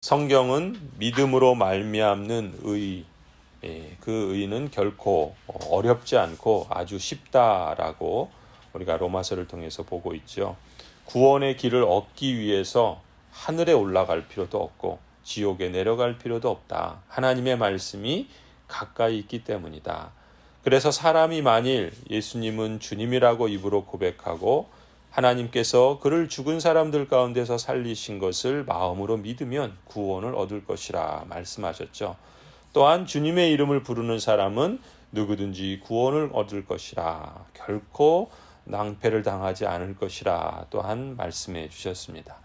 성경은 믿음으로 말미암는 의, 그 의는 결코 어렵지 않고 아주 쉽다라고 우리가 로마서를 통해서 보고 있죠. 구원의 길을 얻기 위해서 하늘에 올라갈 필요도 없고 지옥에 내려갈 필요도 없다. 하나님의 말씀이 가까이 있기 때문이다. 그래서 사람이 만일 예수님은 주님이라고 입으로 고백하고 하나님께서 그를 죽은 사람들 가운데서 살리신 것을 마음으로 믿으면 구원을 얻을 것이라 말씀하셨죠. 또한 주님의 이름을 부르는 사람은 누구든지 구원을 얻을 것이라, 결코 낭패를 당하지 않을 것이라 또한 말씀해 주셨습니다.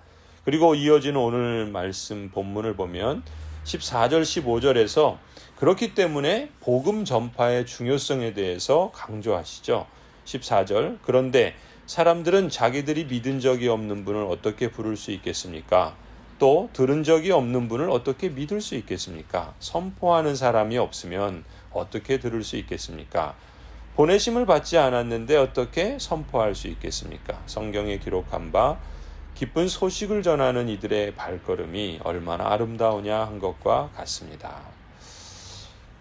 그리고 이어지는 오늘 말씀 본문을 보면 14절 15절에서 그렇기 때문에 복음 전파의 중요성에 대해서 강조하시죠. 14절, 그런데 사람들은 자기들이 믿은 적이 없는 분을 어떻게 부를 수 있겠습니까? 또 들은 적이 없는 분을 어떻게 믿을 수 있겠습니까? 선포하는 사람이 없으면 어떻게 들을 수 있겠습니까? 보내심을 받지 않았는데 어떻게 선포할 수 있겠습니까? 성경에 기록한 바 기쁜 소식을 전하는 이들의 발걸음이 얼마나 아름다우냐 한 것과 같습니다.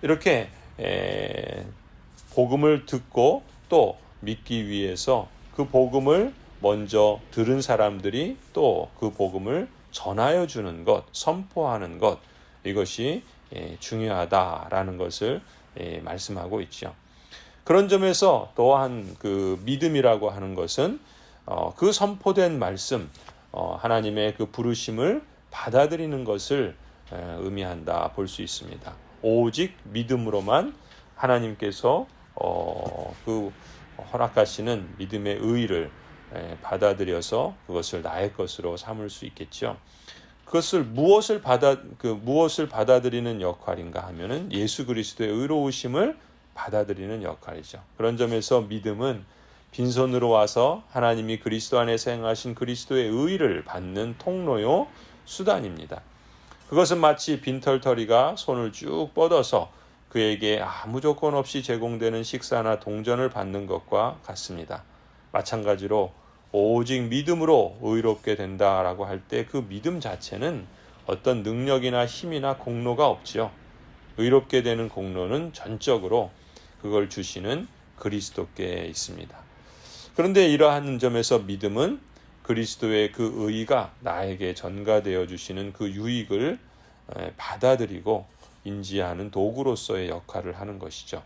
이렇게 복음을 듣고 또 믿기 위해서 그 복음을 먼저 들은 사람들이 또 그 복음을 전하여 주는 것, 선포하는 것, 이것이 중요하다라는 것을 말씀하고 있죠. 그런 점에서 또한 그 믿음이라고 하는 것은 그 선포된 말씀, 하나님의 그 부르심을 받아들이는 것을 의미한다 볼 수 있습니다. 오직 믿음으로만 하나님께서 그 허락하시는 믿음의 의의를 받아들여서 그것을 나의 것으로 삼을 수 있겠죠. 그것을 무엇을 받아들이는 역할인가 하면은 예수 그리스도의 의로우심을 받아들이는 역할이죠. 그런 점에서 믿음은 빈손으로 와서 하나님이 그리스도 안에서 행하신 그리스도의 의의를 받는 통로요 수단입니다. 그것은 마치 빈털터리가 손을 쭉 뻗어서 그에게 아무 조건 없이 제공되는 식사나 동전을 받는 것과 같습니다. 마찬가지로 오직 믿음으로 의롭게 된다라고 할 때 그 믿음 자체는 어떤 능력이나 힘이나 공로가 없지요. 의롭게 되는 공로는 전적으로 그걸 주시는 그리스도께 있습니다. 그런데 이러한 점에서 믿음은 그리스도의 그 의의가 나에게 전가되어 주시는 그 유익을 받아들이고 인지하는 도구로서의 역할을 하는 것이죠.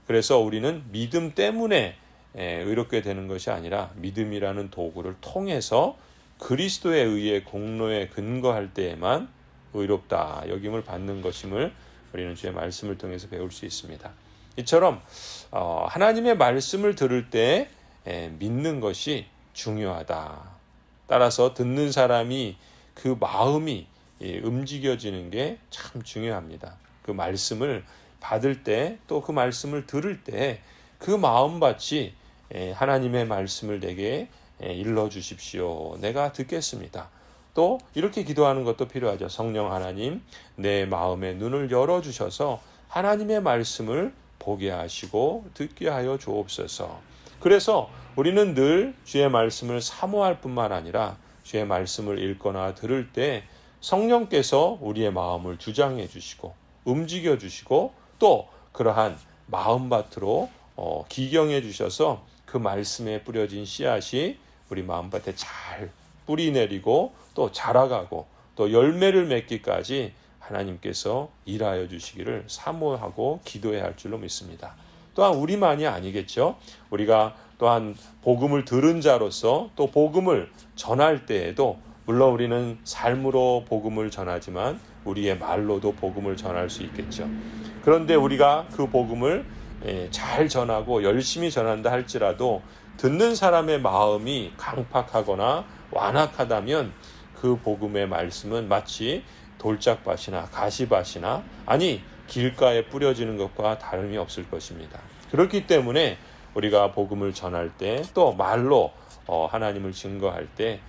그래서 우리는 믿음 때문에 의롭게 되는 것이 아니라 믿음이라는 도구를 통해서 그리스도의 의의 공로에 근거할 때에만 의롭다 여김을 받는 것임을 우리는 주의 말씀을 통해서 배울 수 있습니다. 이처럼 하나님의 말씀을 들을 때 믿는 것이 중요하다. 따라서 듣는 사람이 그 마음이 움직여지는 게 참 중요합니다. 그 말씀을 받을 때 또 그 말씀을 들을 때 그 마음밭이 하나님의 말씀을 내게 일러주십시오. 내가 듣겠습니다. 또 이렇게 기도하는 것도 필요하죠. 성령 하나님, 내 마음의 눈을 열어주셔서 하나님의 말씀을 보게 하시고 듣게 하여 주옵소서. 그래서 우리는 늘 주의 말씀을 사모할 뿐만 아니라 주의 말씀을 읽거나 들을 때 성령께서 우리의 마음을 주장해 주시고 움직여 주시고 또 그러한 마음밭으로 기경해 주셔서 그 말씀에 뿌려진 씨앗이 우리 마음밭에 잘 뿌리 내리고 또 자라가고 또 열매를 맺기까지 하나님께서 일하여 주시기를 사모하고 기도해야 할 줄로 믿습니다. 또한 우리만이 아니겠죠. 우리가 또한 복음을 들은 자로서 또 복음을 전할 때에도 물론 우리는 삶으로 복음을 전하지만 우리의 말로도 복음을 전할 수 있겠죠. 그런데 우리가 그 복음을 잘 전하고 열심히 전한다 할지라도 듣는 사람의 마음이 강팍하거나 완악하다면 그 복음의 말씀은 마치 돌짝밭이나 가시밭이나 아니 길가에 뿌려지는 것과 다름이 없을 것입니다. 그렇기 때문에 우리가 복음을 전할 때 또 말로 하나님을 증거할 때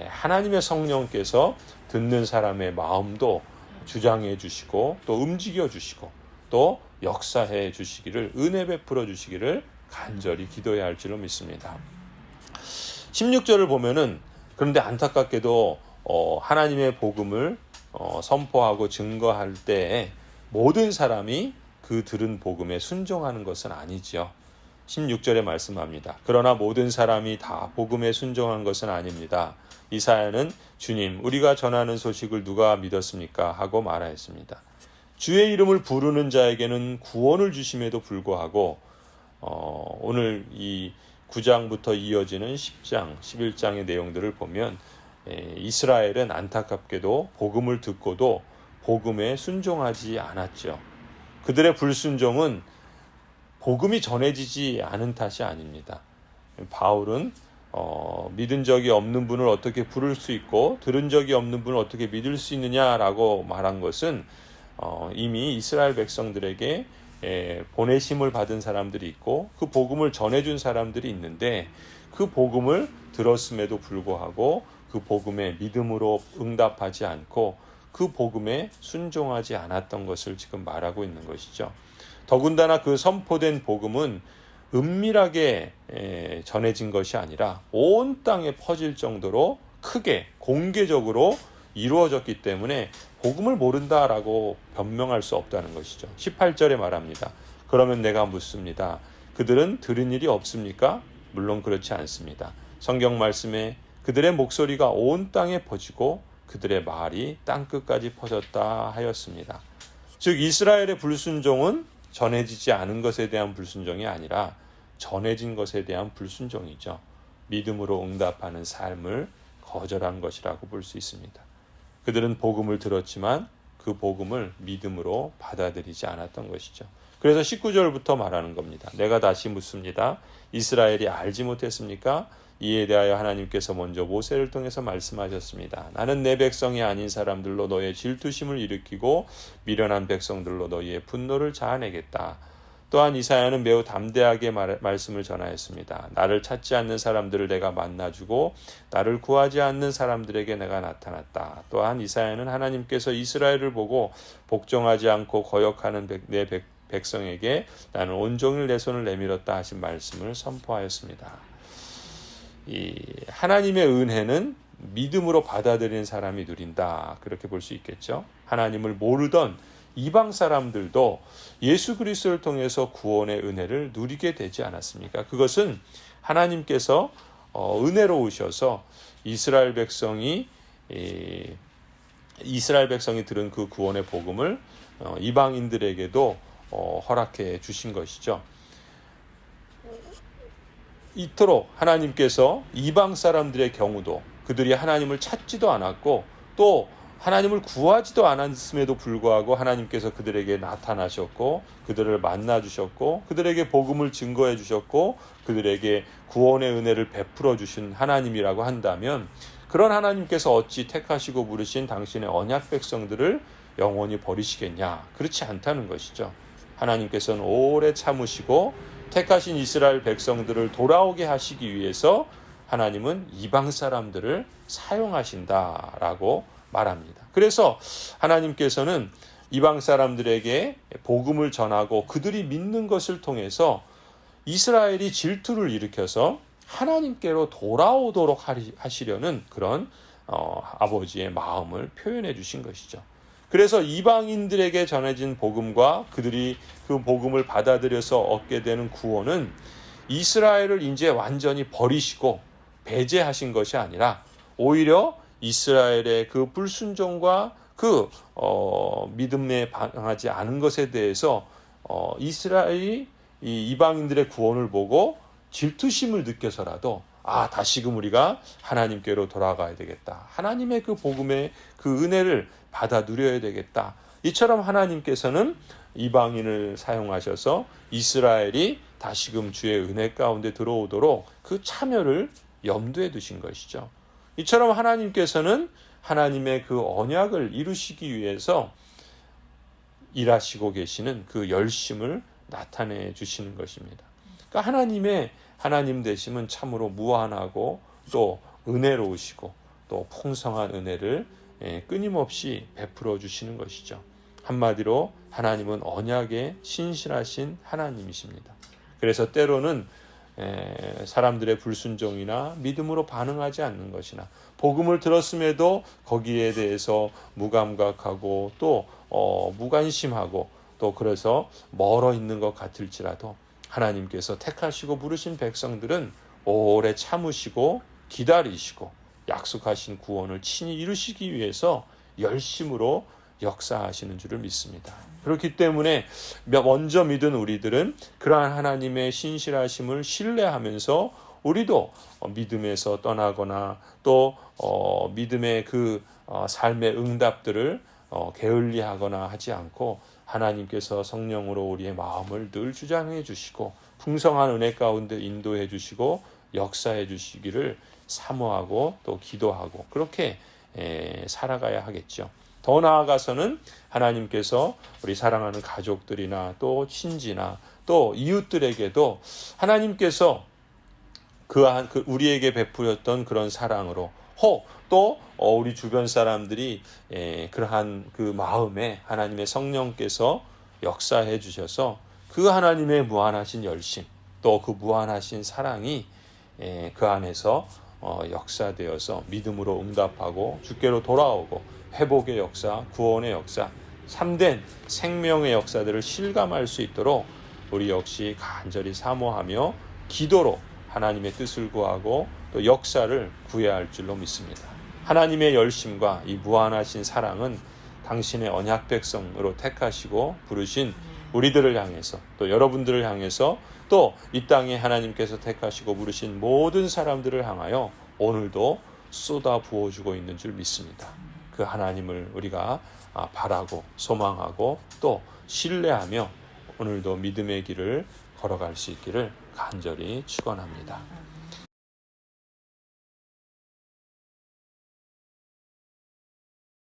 하나님의 성령께서 듣는 사람의 마음도 주장해 주시고 또 움직여 주시고 또 역사해 주시기를 은혜 베풀어 주시기를 간절히 기도해야 할 줄로 믿습니다. 16절을 보면은 그런데 안타깝게도 하나님의 복음을 선포하고 증거할 때 모든 사람이 그 들은 복음에 순종하는 것은 아니지요. 16절에 말씀합니다. 그러나 모든 사람이 다 복음에 순종한 것은 아닙니다. 이사야는 주님, 우리가 전하는 소식을 누가 믿었습니까? 하고 말하였습니다. 주의 이름을 부르는 자에게는 구원을 주심에도 불구하고 오늘 이 9장부터 이어지는 10장, 11장의 내용들을 보면 이스라엘은 안타깝게도 복음을 듣고도 복음에 순종하지 않았죠. 그들의 불순종은 복음이 전해지지 않은 탓이 아닙니다. 바울은 믿은 적이 없는 분을 어떻게 부를 수 있고 들은 적이 없는 분을 어떻게 믿을 수 있느냐라고 말한 것은 이미 이스라엘 백성들에게 보내심을 받은 사람들이 있고 그 복음을 전해준 사람들이 있는데 그 복음을 들었음에도 불구하고 그 복음에 믿음으로 응답하지 않고 그 복음에 순종하지 않았던 것을 지금 말하고 있는 것이죠. 더군다나 그 선포된 복음은 은밀하게 전해진 것이 아니라 온 땅에 퍼질 정도로 크게 공개적으로 이루어졌기 때문에 복음을 모른다라고 변명할 수 없다는 것이죠. 18절에 말합니다. 그러면 내가 묻습니다. 그들은 들은 일이 없습니까? 물론 그렇지 않습니다. 성경 말씀에 그들의 목소리가 온 땅에 퍼지고 그들의 말이 땅끝까지 퍼졌다 하였습니다. 즉 이스라엘의 불순종은 전해지지 않은 것에 대한 불순종이 아니라 전해진 것에 대한 불순종이죠. 믿음으로 응답하는 삶을 거절한 것이라고 볼 수 있습니다. 그들은 복음을 들었지만 그 복음을 믿음으로 받아들이지 않았던 것이죠. 그래서 19절부터 말하는 겁니다. 내가 다시 묻습니다. 이스라엘이 알지 못했습니까? 이에 대하여 하나님께서 먼저 모세를 통해서 말씀하셨습니다. 나는 내 백성이 아닌 사람들로 너의 질투심을 일으키고 미련한 백성들로 너희의 분노를 자아내겠다. 또한 이사야는 매우 담대하게 말씀을 전하였습니다. 나를 찾지 않는 사람들을 내가 만나주고 나를 구하지 않는 사람들에게 내가 나타났다. 또한 이사야는 하나님께서 이스라엘을 보고 복종하지 않고 거역하는 내 백성에게 나는 온종일 내 손을 내밀었다 하신 말씀을 선포하였습니다. 이 하나님의 은혜는 믿음으로 받아들이는 사람이 누린다. 그렇게 볼 수 있겠죠. 하나님을 모르던 이방 사람들도 예수 그리스도를 통해서 구원의 은혜를 누리게 되지 않았습니까? 그것은 하나님께서 은혜로우셔서 이스라엘 백성이 들은 그 구원의 복음을 이방인들에게도 허락해 주신 것이죠. 이토록 하나님께서 이방 사람들의 경우도 그들이 하나님을 찾지도 않았고 또 하나님을 구하지도 않았음에도 불구하고 하나님께서 그들에게 나타나셨고 그들을 만나주셨고 그들에게 복음을 증거해 주셨고 그들에게 구원의 은혜를 베풀어 주신 하나님이라고 한다면 그런 하나님께서 어찌 택하시고 부르신 당신의 언약 백성들을 영원히 버리시겠냐? 그렇지 않다는 것이죠. 하나님께서는 오래 참으시고 택하신 이스라엘 백성들을 돌아오게 하시기 위해서 하나님은 이방 사람들을 사용하신다라고 말합니다. 그래서 하나님께서는 이방 사람들에게 복음을 전하고 그들이 믿는 것을 통해서 이스라엘이 질투를 일으켜서 하나님께로 돌아오도록 하시려는 그런 아버지의 마음을 표현해 주신 것이죠. 그래서 이방인들에게 전해진 복음과 그들이 그 복음을 받아들여서 얻게 되는 구원은 이스라엘을 이제 완전히 버리시고 배제하신 것이 아니라 오히려 이스라엘의 그 불순종과 그 믿음에 반응하지 않은 것에 대해서 이스라엘이 이 이방인들의 구원을 보고 질투심을 느껴서라도 다시금 우리가 하나님께로 돌아가야 되겠다. 하나님의 그 복음의 그 은혜를 받아 누려야 되겠다. 이처럼 하나님께서는 이방인을 사용하셔서 이스라엘이 다시금 주의 은혜 가운데 들어오도록 그 참여를 염두에 두신 것이죠. 이처럼 하나님께서는 하나님의 그 언약을 이루시기 위해서 일하시고 계시는 그 열심을 나타내 주시는 것입니다. 그러니까 하나님의 하나님 되심은 참으로 무한하고 또 은혜로우시고 또 풍성한 은혜를 끊임없이 베풀어 주시는 것이죠. 한마디로 하나님은 언약에 신실하신 하나님이십니다. 그래서 때로는 사람들의 불순종이나 믿음으로 반응하지 않는 것이나 복음을 들었음에도 거기에 대해서 무감각하고 또 무관심하고 또 그래서 멀어 있는 것 같을지라도 하나님께서 택하시고 부르신 백성들은 오래 참으시고 기다리시고 약속하신 구원을 친히 이루시기 위해서 열심으로 역사하시는 줄을 믿습니다. 그렇기 때문에 먼저 믿은 우리들은 그러한 하나님의 신실하심을 신뢰하면서 우리도 믿음에서 떠나거나 또 믿음의 그 삶의 응답들을 게을리하거나 하지 않고 하나님께서 성령으로 우리의 마음을 늘 주장해 주시고 풍성한 은혜 가운데 인도해 주시고 역사해 주시기를 사모하고 또 기도하고 그렇게 살아가야 하겠죠. 더 나아가서는 하나님께서 우리 사랑하는 가족들이나 또 친지나 또 이웃들에게도 하나님께서 우리에게 베풀었던 그런 사랑으로 또 우리 주변 사람들이 그러한 그 마음에 하나님의 성령께서 역사해 주셔서 그 하나님의 무한하신 열심 또 그 무한하신 사랑이 그 안에서 역사되어서 믿음으로 응답하고 주께로 돌아오고 회복의 역사, 구원의 역사, 참된 생명의 역사들을 실감할 수 있도록 우리 역시 간절히 사모하며 기도로 하나님의 뜻을 구하고 또 역사를 구해야 할 줄로 믿습니다. 하나님의 열심과 이 무한하신 사랑은 당신의 언약 백성으로 택하시고 부르신 우리들을 향해서 또 여러분들을 향해서 또 이 땅에 하나님께서 택하시고 부르신 모든 사람들을 향하여 오늘도 쏟아 부어주고 있는 줄 믿습니다. 그 하나님을 우리가 바라고 소망하고 또 신뢰하며 오늘도 믿음의 길을 걸어갈 수 있기를 간절히 축원합니다.